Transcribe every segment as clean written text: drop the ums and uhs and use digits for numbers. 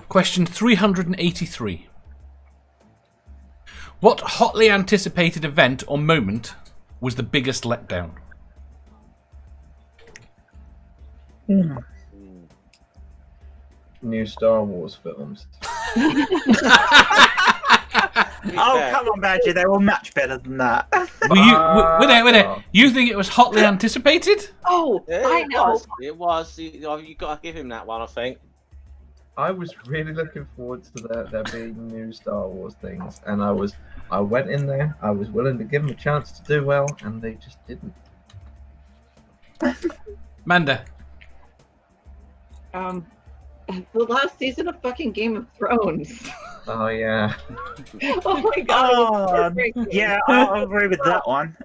Question 383. What hotly anticipated event or moment was the biggest letdown? New Star Wars films. Oh, come on, Badger. They were much better than that. Were they? You think it was hotly anticipated? Oh, Yeah, I know. It was. You got to give him that one, I think. I was really looking forward to there being new Star Wars things, and I went in there. I was willing to give them a chance to do well, and they just didn't. Manda. The last season of fucking Game of Thrones. Oh yeah. Oh my god. Yeah, I'll agree with that one.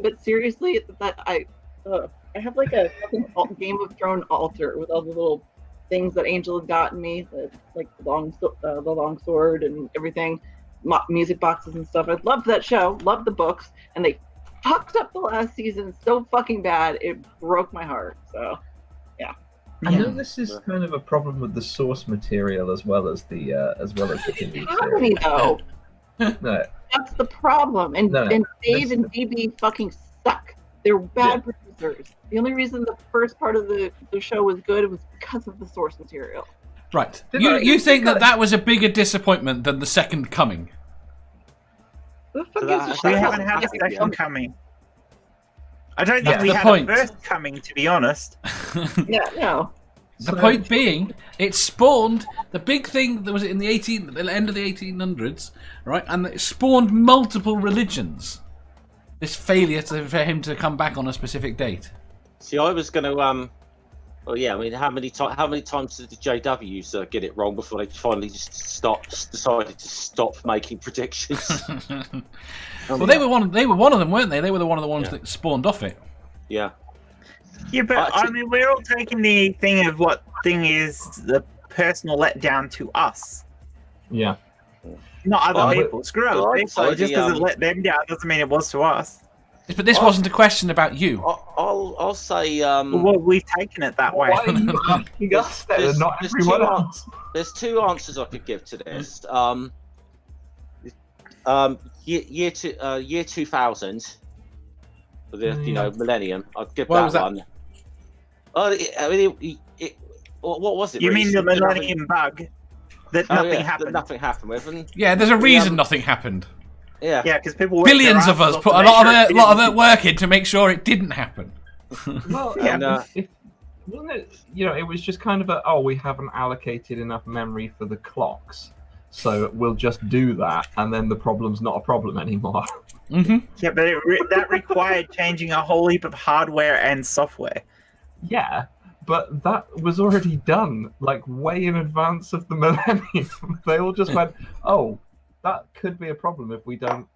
But seriously, I have like a fucking Game of Thrones altar with all the little things that Angel had gotten me, like the long sword and everything, music boxes and stuff. I loved that show, loved the books, and they fucked up the last season so fucking bad it broke my heart. So, yeah. I know this is kind of a problem with the source material as well as the TV series. Though. No. That's the problem. And Dave and DB fucking suck. They're bad producers. The only reason the first part of the show was good was because of the source material. Right. You think that was a bigger disappointment than the Second Coming? The fuck is we haven't had a second coming. I don't think we had a first coming, to be honest. Yeah, no. The point being, it spawned the big thing that was in the end of the 1800s, right? And it spawned multiple religions. This failure for him to come back on a specific date. See, I was going to well, yeah. I mean, how many times did the JWs get it wrong before they finally just decided to stop making predictions? Well, they were one of them, weren't they? They were one of the ones that spawned off it. Yeah. Yeah, but I mean, we're all taking the thing of what thing is the personal letdown to us. Yeah. Not other people. Screw other people. Just because it let them down doesn't mean it was to us. But this wasn't a question about you. I'll say. Well, we've taken it that way. Why are you asking us then, not everyone else? There's two answers I could give to this. Year 2000, for the millennium. I'd give that one. Oh, I mean, what was it? You mean the millennium bug that nothing happened? That nothing happened with. And, there's a reason nothing happened. Yeah, because people. Billions of us put a lot of work in to make sure it didn't happen. Well, wasn't it? It was just kind of we haven't allocated enough memory for the clocks, so we'll just do that, and then the problem's not a problem anymore. Mm-hmm. Yeah, but that required changing a whole heap of hardware and software. Yeah, but that was already done, like, way in advance of the millennium. They all just went, oh, that could be a problem if we don't,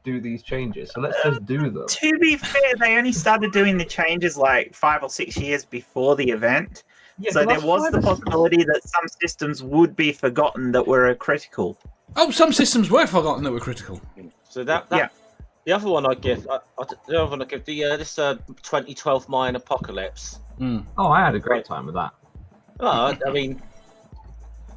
do these changes, so let's just do them. To be fair, they only started doing the changes, 5 or 6 years before the event. Yeah, so there was the possibility that some systems would be forgotten that were critical. Oh, some systems were forgotten that were critical. So that the other one I give, this 2012 Mayan apocalypse. Mm. Oh, I had a great time with that. Oh, I mean,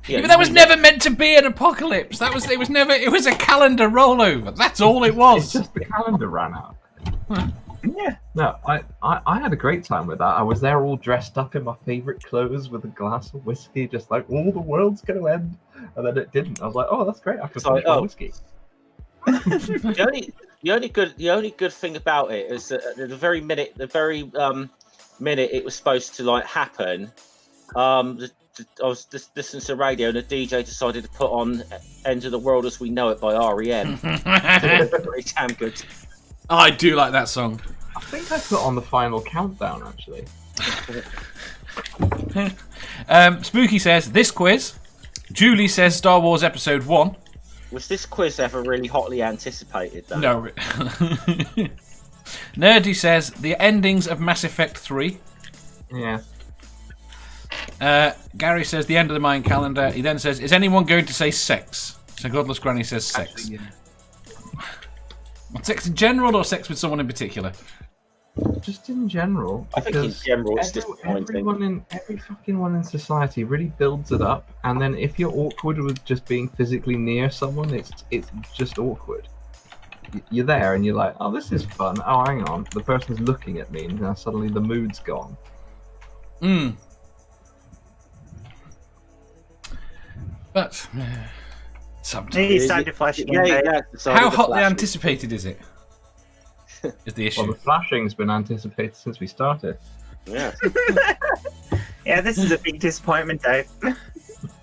but that was never meant to be an apocalypse. It was a calendar rollover. That's all it was. It's just the calendar ran out. Yeah. No, I had a great time with that. I was there all dressed up in my favourite clothes with a glass of whiskey, just like, the world's going to end. And then it didn't. I was like, oh, that's great. I can finish my whiskey. The only good thing about it is that at the very minute it was supposed to happen, I was just listening to the radio and the DJ decided to put on "End of the World as We Know It" by R.E.M. Very damn good. I do like that song. I think I put on the final countdown, actually. Spooky says, this quiz. Julie says Star Wars Episode 1. Was this quiz ever really hotly anticipated, though? No. Nerdy says, the endings of Mass Effect 3. Yeah. Gary says, the end of the Mayan calendar. He then says, is anyone going to say sex? So Godless Granny says sex. Actually, yeah. Sex in general or sex with someone in particular? just in general. I think in because general it's disappointing. Every fucking one in society really builds it up, and then if you're awkward with just being physically near someone, it's just awkward. You're there and you're like, oh, this is fun. Oh, hang on, the person's looking at me, and now suddenly the mood's gone. But sometimes. He's starting to flash again. How hotly anticipated is it? Is the issue. Well, the flashing's been anticipated since we started. Yeah. Yeah, this is a big disappointment, Dave. On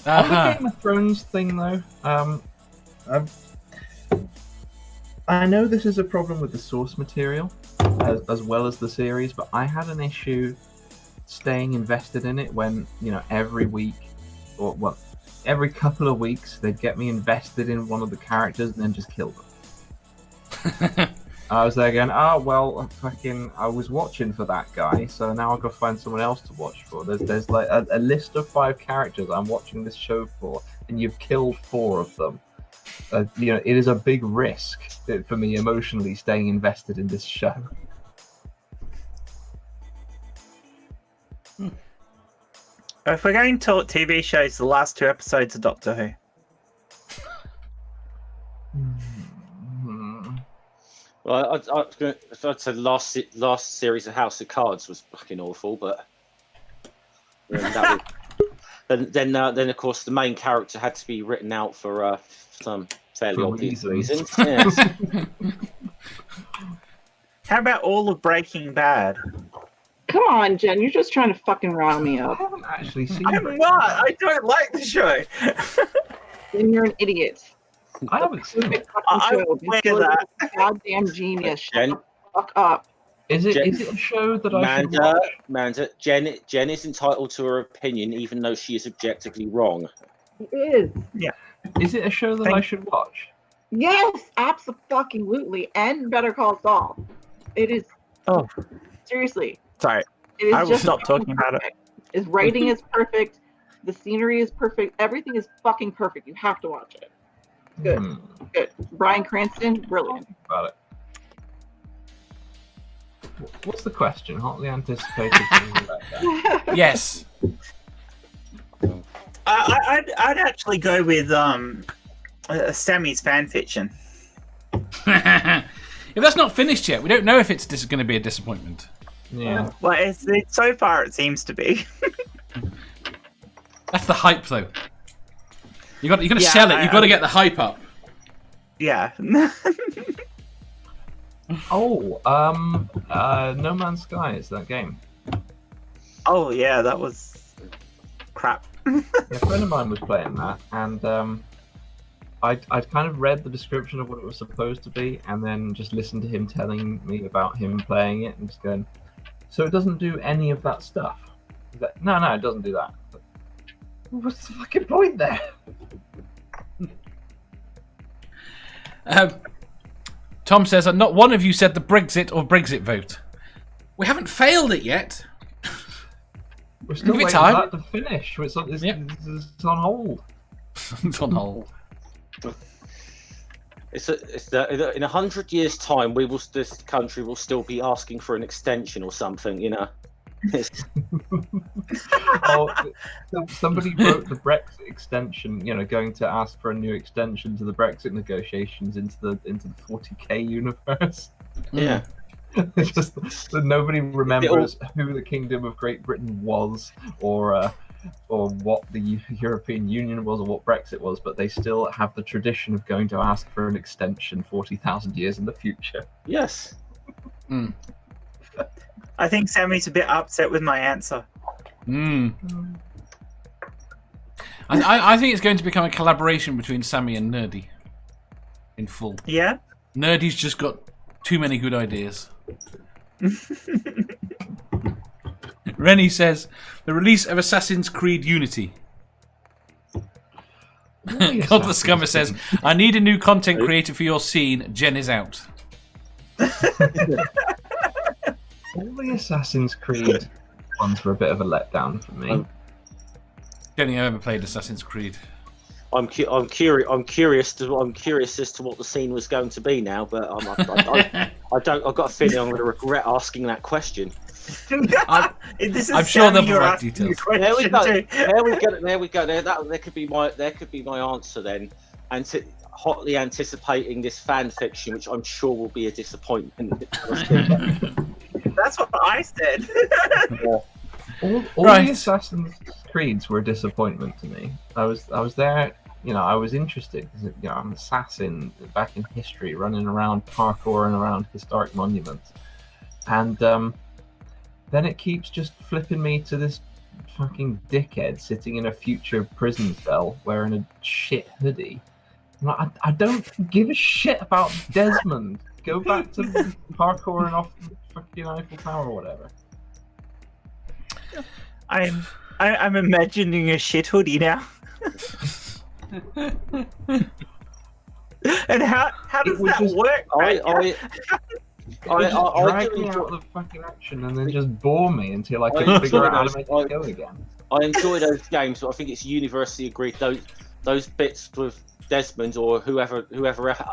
the Game of Thrones thing, though, I know this is a problem with the source material as well as the series, but I had an issue staying invested in it when, every week, or every couple of weeks, they'd get me invested in one of the characters and then just kill them. I was there going, I was watching for that guy, so now I've got to find someone else to watch for. There's like a list of 5 characters I'm watching this show for, and you've killed 4 of them. It is a big risk for me emotionally staying invested in this show. If we're going to talk TV shows, the last 2 episodes of Doctor Who. Well, I'd say last series of House of Cards was fucking awful, but then of course the main character had to be written out for some fairly obvious reasons. Yes. How about all of Breaking Bad? Come on, Jen, you're just trying to fucking rile me I up. haven't actually seen I'm not. I don't like the show. Then you're an idiot. I haven't seen it. I wear that. Goddamn genius. Shut Jen? the fuck up. Is it a show that I should watch? Amanda, Jen is entitled to her opinion, even though she is objectively wrong. It is. Is it a show that I should watch? Yes, absolutely. And Better Call Saul. It is. Oh. Seriously. Sorry. It is I will just stop talking about it. His writing is perfect. The scenery is perfect. Everything is fucking perfect. You have to watch it. Good. Good. Bryan Cranston, brilliant. About it. What's the question? Hotly anticipated things like that. Yes. I'd actually go with Sammy's fan fiction. If that's not finished yet, we don't know if it's going to be a disappointment. Yeah. Well, it's so far it seems to be. That's the hype, though. You got to sell it. You got to get the hype up. Yeah. No Man's Sky is that game. Oh yeah, that was crap. A friend of mine was playing that, and I'd kind of read the description of what it was supposed to be, and then just listened to him telling me about him playing it, and just going, so it doesn't do any of that stuff? No, it doesn't do that. But what's the fucking point there? Tom says, not one of you said the Brexit or Brexit vote. We haven't failed it yet. We're still waiting for that to finish. It's on hold. It's on hold. In 100 years' time, this country will still be asking for an extension or something, Somebody wrote the Brexit extension, going to ask for a new extension to the Brexit negotiations into the 40k universe. Yeah. It's just that nobody remembers who the Kingdom of Great Britain was, or what the European Union was, or what Brexit was, but they still have the tradition of going to ask for an extension 40,000 years in the future. Yes. I think Sammy's a bit upset with my answer. I think it's going to become a collaboration between Sammy and Nerdy. In full. Yeah? Nerdy's just got too many good ideas. Rennie says, the release of Assassin's Creed Unity. Godless Scummer says, I need a new content creator for your scene. Jen is out. All the Assassin's Creed ones were a bit of a letdown for me. I don't think I've ever played Assassin's Creed. I'm curious as to what the scene was going to be now, but I've got a feeling I'm going to regret asking that question. I'm sure there'll be right details. There we go. There we go. There could be my answer then. And hotly anticipating this fan fiction, which I'm sure will be a disappointment. That's what I said. All Right. the Assassin's Creeds were a disappointment to me. I was there, I was interested because I'm an assassin back in history, running around parkouring around historic monuments, and then it keeps just flipping me to this fucking dickhead sitting in a future prison cell wearing a shit hoodie. I don't give a shit about Desmond. Go back to parkouring off the fucking Eiffel Tower or whatever. I'm imagining a shit hoodie now. And how does that work? Drag me out of the fucking action and then just bore me until I can figure out how to make it go again. I enjoy those games, but I think it's universally agreed those bits with Desmond or whoever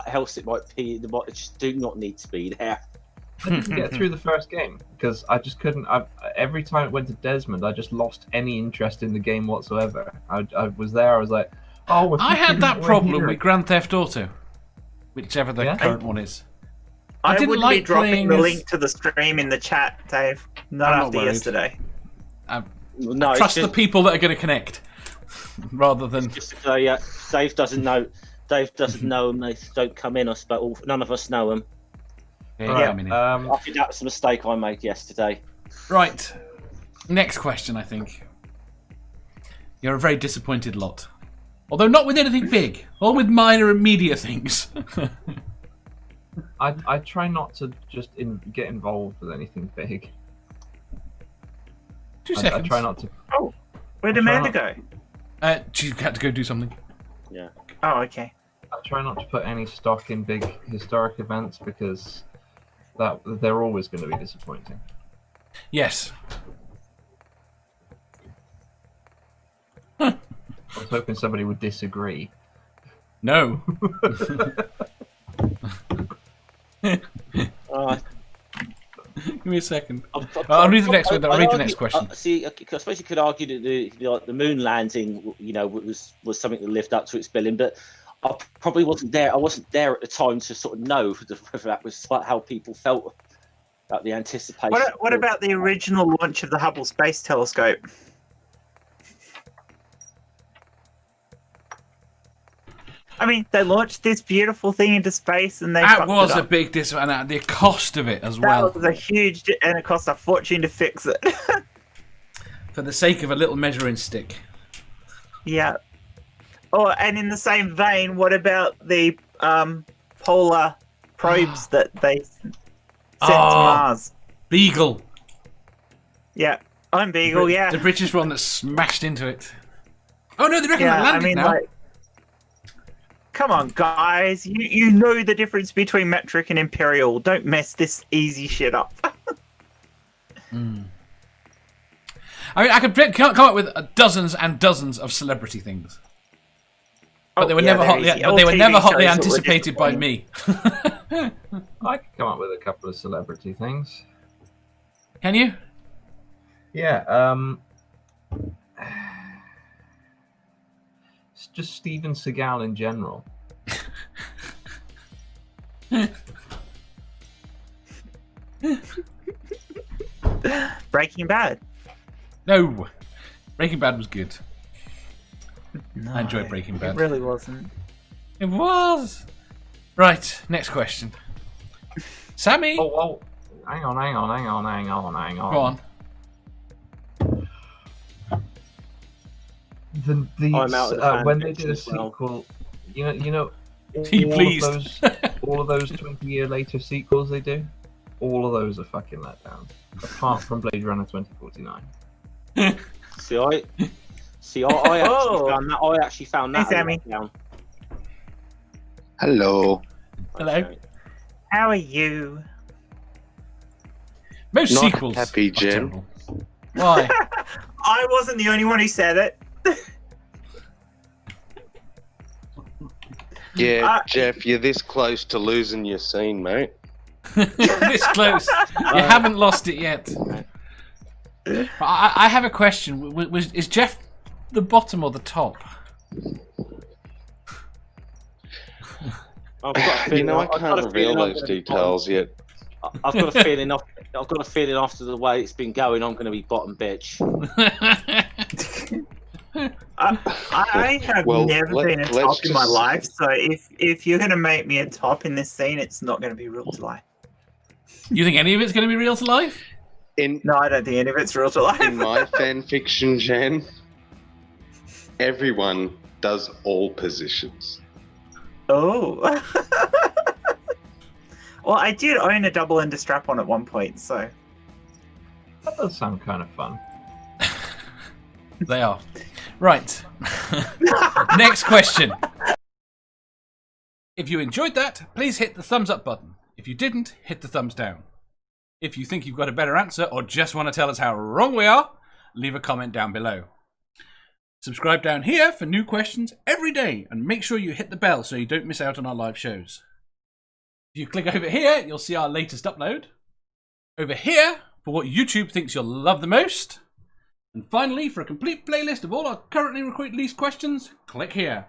else it might be, they just do not need to be there. I didn't get through the first game because I just couldn't. Every time it went to Desmond, I just lost any interest in the game whatsoever. I was there. I was like, oh. I had that problem with Grand Theft Auto, whichever the current one is. I didn't would like be dropping playing the as- link to the stream in the chat, Dave. Not I'm not after worried. yesterday. No, Trust the people that are going to connect, rather than. Dave doesn't know. Dave doesn't know them. They don't come in us, but none of us know them. Yeah. I think that was a mistake I made yesterday. Right. Next question, I think. You're a very disappointed lot. Although not with anything big, all with minor and media things. I try not to just get involved with anything big. 2 I seconds. try not to. Oh, where'd Amanda go? She had to go do something. Yeah. Oh, okay. I try not to put any stock in big historic events because they're always going to be disappointing. Yes. I was hoping somebody would disagree. No. Give me a second. I'll read the next one. I'll read the next question. See, I suppose you could argue that the moon landing, was something that lived up to its billing, but I probably wasn't there. I wasn't there at the time to sort of know whether that was how people felt about the anticipation. What about the original launch of the Hubble Space Telescope? I mean, they launched this beautiful thing into space, and that was a big and the cost of it as well. That was a huge, and it cost a fortune to fix it. For the sake of a little measuring stick. Yeah. Oh, and in the same vein, what about the polar probes that they sent to Mars? Beagle. Yeah, I'm Beagle. Yeah, the British one that smashed into it. Oh no, they reckon it landed now. Come on, guys. You know the difference between metric and imperial. Don't mess this easy shit up. I mean, I could come up with dozens and dozens of celebrity things. But they were never hotly anticipated by me. I could come up with a couple of celebrity things. Can you? Yeah, it's just Steven Seagal in general. Breaking Bad. No. Breaking Bad was good. No, I enjoyed Breaking Bad. It really wasn't. It was. Right, next question. Sammy? Oh, hang on. Go on. When they did a sequel, you know, all of those 20-year later sequels they do, all of those are fucking let down. Apart from Blade Runner 2049. I actually found that. Hey, Sammy. Down. Hello. Hello. How are you? Most Not sequels happy, are Jim. terrible. Why? I wasn't the only one who said it. Yeah, Jeff, you're this close to losing your scene, mate. This close. You haven't lost it yet. I have a question. Is Jeff the bottom or the top? I've got a feeling, I can't reveal those details yet. I've got a feeling. I've got a feeling after the way it's been going, I'm going to be bottom bitch. I have never been a top in my life, so if you're going to make me a top in this scene, it's not going to be real to life. You think any of it's going to be real to life? No, I don't think any of it's real to life. In my fan fiction, Jen, everyone does all positions. Oh. Well, I did own a double-ender strap-on at one point, so... That does sound kind of fun. They are. Right. Next question. If you enjoyed that, please hit the thumbs up button. If you didn't, hit the thumbs down. If you think you've got a better answer or just want to tell us how wrong we are, leave a comment down below. Subscribe down here for new questions every day and make sure you hit the bell so you don't miss out on our live shows. If you click over here, you'll see our latest upload. Over here, for what YouTube thinks you'll love the most. And finally, for a complete playlist of all our currently released questions, click here.